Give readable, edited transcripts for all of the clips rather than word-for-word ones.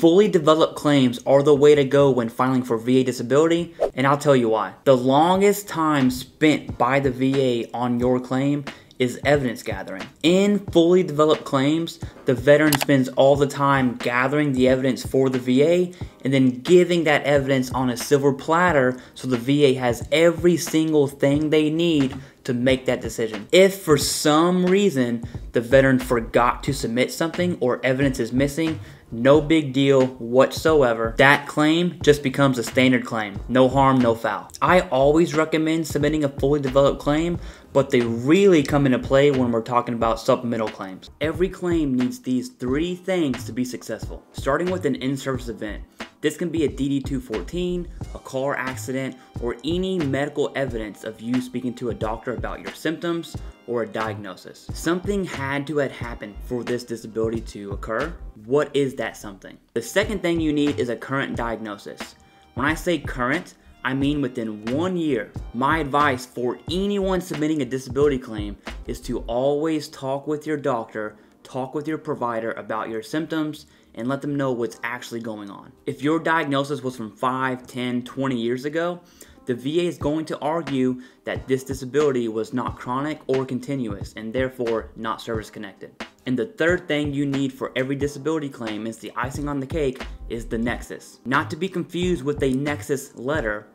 Fully developed claims are the way to go when filing for VA disability, and I'll tell you why. The longest time spent by the VA on your claim is evidence gathering. In fully developed claims, the veteran spends all the time gathering the evidence for the VA and then giving that evidence on a silver platter so the VA has every single thing they need to make that decision. If for some reason the veteran forgot to submit something or evidence is missing, no big deal whatsoever. That claim just becomes a standard claim. No harm, no foul. I always recommend submitting a fully developed claim, but they really come into play when we're talking about supplemental claims. Every claim needs these 3 things to be successful. Starting with an in-service event. This can be a DD-214, a car accident, or any medical evidence of you speaking to a doctor about your symptoms or a diagnosis. Something had to have happened for this disability to occur. What is that something? The second thing you need is a current diagnosis. When I say current, I mean within 1 year. My advice for anyone submitting a disability claim is to always talk with your doctor, talk with your provider about your symptoms, and let them know what's actually going on. If your diagnosis was from 5, 10, 20 years ago, the VA is going to argue that this disability was not chronic or continuous and therefore not service connected. And the third thing you need for every disability claim, is the icing on the cake, is the nexus. Not to be confused with a nexus letter.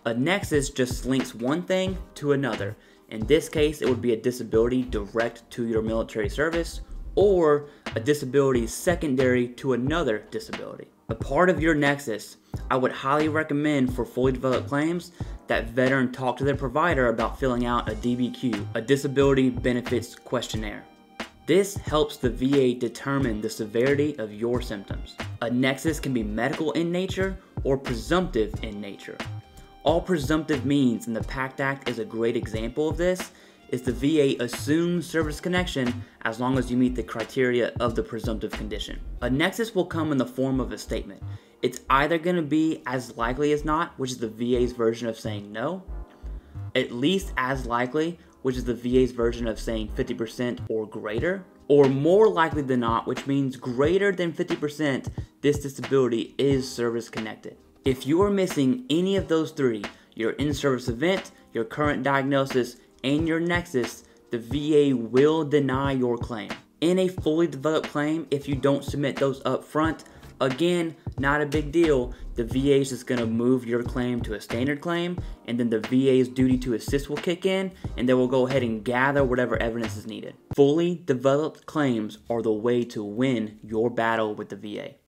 A nexus just links one thing to another. In this case, it would be a disability direct to your military service, or a disability secondary to another disability. A part of your nexus, I would highly recommend for fully developed claims that veteran talk to their provider about filling out a DBQ, a disability benefits questionnaire. This helps the VA determine the severity of your symptoms. A nexus can be medical in nature or presumptive in nature. All presumptive means, and the PACT Act is a great example of this, is the VA assumes service connection as long as you meet the criteria of the presumptive condition. A nexus will come in the form of a statement. It's either going to be as likely as not, which is the VA's version of saying no, at least as likely, which is the VA's version of saying 50% or greater, or more likely than not, which means greater than 50% this disability is service connected. If you are missing any of those 3, your in-service event, your current diagnosis, and your nexus, the VA will deny your claim. In a fully developed claim, if you don't submit those up front, again, not a big deal. The VA is just going to move your claim to a standard claim, and then the VA's duty to assist will kick in, and they will go ahead and gather whatever evidence is needed. Fully developed claims are the way to win your battle with the VA.